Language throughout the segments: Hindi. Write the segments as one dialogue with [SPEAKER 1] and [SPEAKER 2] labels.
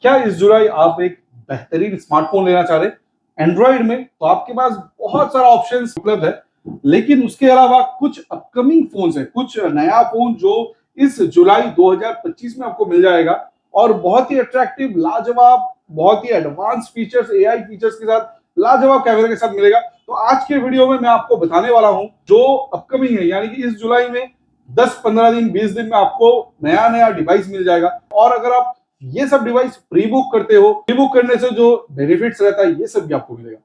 [SPEAKER 1] क्या इस जुलाई आप एक बेहतरीन स्मार्टफोन लेना चाह रहे हैं एंड्रॉइड में? तो आपके पास बहुत सारा ऑप्शंस उपलब्ध है, लेकिन उसके अलावा कुछ अपकमिंग फोन्स है, कुछ नया फोन जो इस जुलाई 2025 में आपको मिल जाएगा और बहुत ही अट्रैक्टिव, लाजवाब, बहुत ही एडवांस फीचर्स, एआई फीचर्स के साथ, लाजवाब कैमरे के साथ मिलेगा। तो आज के वीडियो में मैं आपको बताने वाला हूं जो अपकमिंग है, यानी कि इस जुलाई में 10-15 दिन, 20 दिन में आपको नया नया डिवाइस मिल जाएगा। और अगर आप ये सब डिवाइस प्री बुक करते हो, प्री बुक करने से जो बेनिफिट्स रहता है ये सब भी आपको मिलेगा।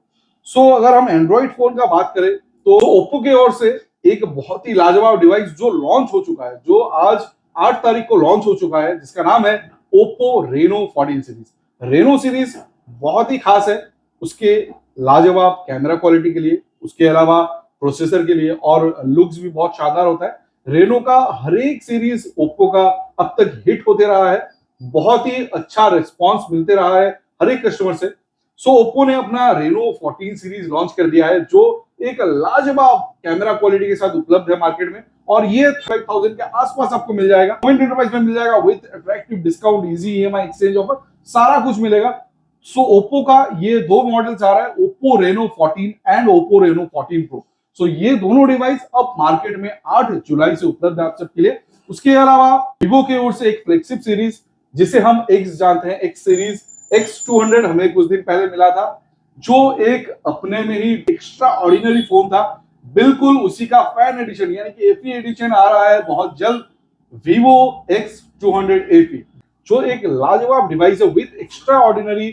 [SPEAKER 1] सो अगर हम एंड्रॉइड फोन का बात करें तो ओप्पो की ओर से एक बहुत ही लाजवाब डिवाइस जो लॉन्च हो चुका है, जो आज 8 तारीख को लॉन्च हो चुका है, जिसका नाम है Oppo Reno 14 series. Reno series बहुत ही खास है उसके लाजवाब कैमरा क्वालिटी के लिए, उसके अलावा प्रोसेसर के लिए, और लुक्स भी बहुत शानदार होता है। रेनो का हर एक सीरीज ओप्पो का अब तक हिट होते रहा है, बहुत ही अच्छा रिस्पांस मिलते रहा है हर एक कस्टमर से। सो ओप्पो ने अपना रेनो 14 सीरीज लॉन्च कर दिया है, जो एक लाजवाब कैमरा क्वालिटी के साथ उपलब्ध है मार्केट में, और ये 5000 के आसपास आपको मिल जाएगा। पॉइंट इंटरप्राइज में मिल जाएगा with attractive discount, easy EMI, exchange offer, सारा कुछ मिलेगा। सो ओप्पो का ये दो मॉडल्स आ रहा है, Oppo Reno 14 and Oppo Reno 14 pro. So ये दोनों डिवाइस अब मार्केट में 8 जुलाई से उपलब्ध है आप सबके लिए। उसके अलावा वीवो की ओर से एक फ्लैगशिप सीरीज जिसे हम एक्स जानते हैं, एक्स सीरीज, X200 हमें कुछ दिन पहले मिला था, जो एक अपने में ही एक्स्ट्रा ऑर्डिनरी फोन था। बिल्कुल उसी का फैन एडिशन यानी कि एफई एडिशन आ रहा है बहुत जल्द, Vivo X200 FE, जो एक लाजवाब डिवाइस है with extra ordinary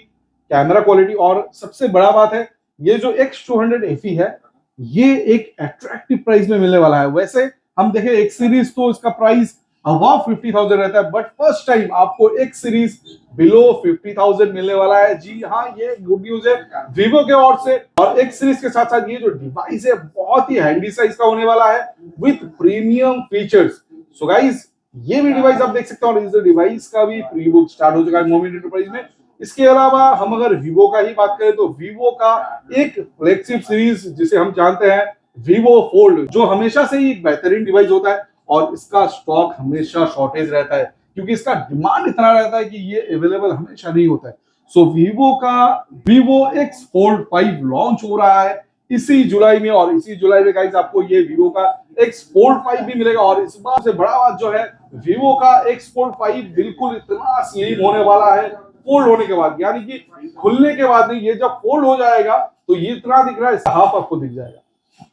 [SPEAKER 1] camera quality. और सबसे बड़ा बात है, ये जो X200 FE है ये एक अट्रैक्टिव प्राइस में मिलने वाला है। वैसे हम देखें एक्स सीरीज तो इसका प्राइस अबव 50,000 रहता है, बट फर्स्ट टाइम आपको एक्स सीरीज बिलो 50,000 मिलने वाला है। जी हाँ, ये गुड न्यूज है वीवो के ओर से। और एक्स सीरीज के साथ साथ ये जो डिवाइस है बहुत ही हैंडी साइज का होने वाला है with premium features. So guys, ये भी डिवाइस आप देख सकते हो, और इस डिवाइस का भी प्री बुक स्टार्ट हो चुका है मोमेंट एंटरप्राइज में। इसके अलावा हम अगर वीवो का ही बात करें तो वीवो का एक फ्लैगशिप सीरीज जिसे हम जानते हैं वीवो फोल्ड, जो हमेशा से ही एक बेहतरीन डिवाइस होता है और इसका स्टॉक हमेशा शॉर्टेज रहता है, क्योंकि इसका डिमांड इतना रहता है कि ये अवेलेबल हमेशा नहीं होता है। सो वीवो का Vivo X Fold 5 लॉन्च हो रहा है इसी जुलाई में, और इसी जुलाई में गाइस आपको ये Vivo का X Fold 5 भी मिलेगा। और इस बार से बड़ा बात जो है, Vivo का X Fold 5 बिल्कुल इतना स्लिम होने वाला है फोल्ड होने के बाद, यानी कि खुलने के बाद नहीं, ये जब फोल्ड हो जाएगा तो ये इतना दिख रहा है, हाफ आपको दिख जाएगा,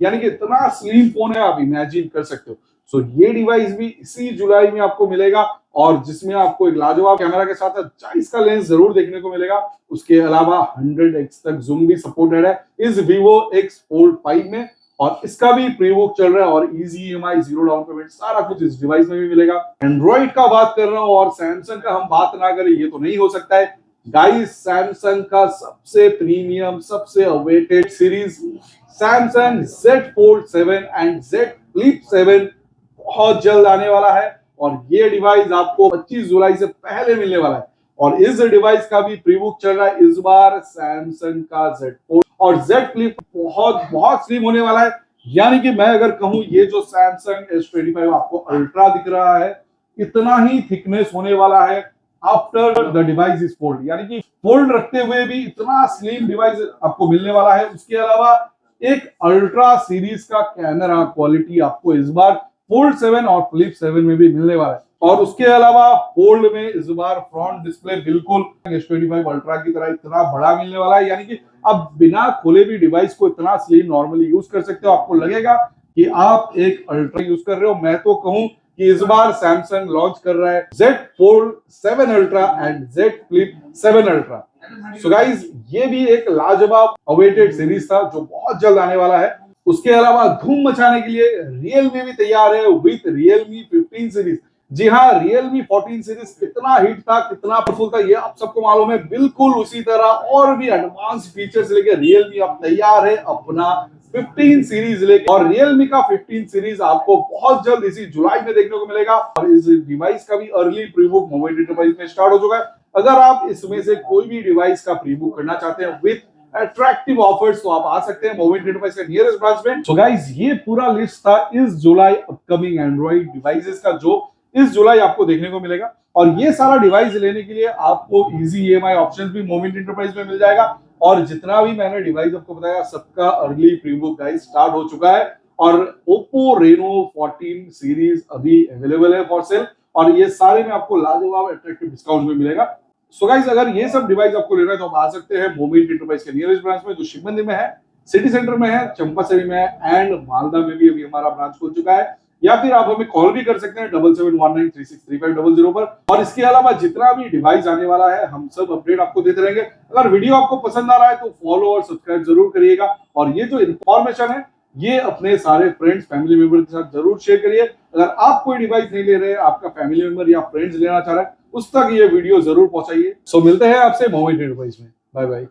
[SPEAKER 1] यानी कि इतना स्लिम फोन है, आप इमेजिन कर सकते हो। सो ये डिवाइस भी इसी जुलाई में आपको मिलेगा, और जिसमें आपको एक लाजवाब कैमरा के साथ 40 का लेंस जरूर देखने को मिलेगा। उसके अलावा 100x तक जूम भी सपोर्टेड है इस Vivo X Fold 5 में, और इसका भी प्री बुक चल रहा है, और easy EMI, zero down payment, सारा कुछ इस डिवाइस में भी मिलेगा। एंड्रॉइड का बात कर रहा हूं और सैमसंग का हम बात ना करें ये तो नहीं हो सकता है गाइस। सैमसंग का सबसे प्रीमियम, सबसे awaited series Samsung Z Fold 7 and Z Flip 7 बहुत जल्द आने वाला है, और ये डिवाइस आपको 25 जुलाई से पहले मिलने वाला है। और इस डिवाइस का भी प्री बुक चल रहा है इस बार सैमसंग का Z Fold, और Z Flip बहुत बहुत स्लिम होने वाला है। यानी कि मैं अगर कहूं, ये जो सैमसंग S25 आपको अल्ट्रा दिख रहा है, इतना ही थिकनेस होने वाला है after the device is fold, यानी कि फोल्ड रखते हुए भी इतना स्लिम डिवाइस आपको मिलने वाला है। उसके अलावा एक अल्ट्रा सीरीज का कैमरा क्वालिटी आपको इस बार फोल्ड 7 और फ्लिप 7 में भी मिलने वाला है। और उसके अलावा फोल्ड में इस बार फ्रंट डिस्प्ले बिल्कुल S25 अल्ट्रा की तरह इतना बड़ा मिलने वाला है, यानी कि आप बिना खोले भी डिवाइस को इतना स्लिम नॉर्मली यूज कर सकते हो। आपको लगेगा कि आप एक अल्ट्रा यूज कर रहे हो। मैं तो कहूं कि इस बार सैमसंग लॉन्च कर रहा है Z Fold 7 ultra and Z Flip 7 ultra. So guys, ये भी एक लाजवाब अवेटेड सीरीज था जो बहुत जल्द आने वाला है। उसके अलावा धूम मचाने के लिए Realme भी तैयार है विद Realme 15 सीरीज। जी हाँ, Realme 14 सीरीज कितना हिट था, कितना पावरफुल था, ये आप सबको मालूम है। बिल्कुल उसी तरह और भी एडवांस फीचर्स लेके Realme अब तैयार है अपना 15 सीरीज लेके, और Realme का 15 सीरीज आपको बहुत जल्द इसी जुलाई में देखने को मिलेगा। और इस डिवाइस का भी early pre book mobile enterprise में स्टार्ट हो चुका है। अगर आप इसमें से कोई भी डिवाइस का प्री बुक करना चाहते हैं विद अट्रैक्टिव ऑफर्स, तो आप आ सकते हैं मोबाइल एंटरप्राइज के नियरेस्ट ब्रांच में। सो गाइस, ये पूरा लिस्ट था इस जुलाई अपकमिंग एंड्रॉइड डिवाइसेस का, जो इस जुलाई आपको देखने को मिलेगा। और ये सारा डिवाइस लेने के लिए आपको इजी ईएमआई ऑप्शंस भी मोमेंट एंटरप्राइज में मिल जाएगा। और जितना भी मैंने डिवाइस आपको बताया सबका early pre book guys start हो चुका है। और Oppo Reno 14 सीरीज अभी अवेलेबल है फॉर सेल, और ये सारे में आपको लाजवाब अट्रैक्टिव डिस्काउंट में मिलेगा। सो गाइस, अगर ये सब डिवाइस आपको लेना है तो आप आ सकते हैं मोमेंट एंटरप्राइज के नियरेस्ट ब्रांच में, जो शिव मंदिर में है, सिटी सेंटर में है, चंपासरी में है एंड मालदा में भी अभी हमारा ब्रांच खुल चुका है। या फिर आप हमें कॉल भी कर सकते हैं 7719363500 पर। और इसके अलावा जितना भी डिवाइस आने वाला है हम सब अपडेट आपको देते रहेंगे। अगर वीडियो आपको पसंद आ रहा है तो फॉलो और सब्सक्राइब जरूर करिएगा। और ये जो इन्फॉर्मेशन है ये अपने सारे फ्रेंड्स फैमिली मेंबर के साथ जरूर शेयर करिए। अगर आप कोई डिवाइस नहीं ले रहे, आपका फैमिली मेंबर या फ्रेंड्स लेना चाह रहा है, उस तक ये वीडियो जरूर पहुंचाइए। सो मिलते हैं आपसे मोमेंट एंटरप्राइज में। Bye bye.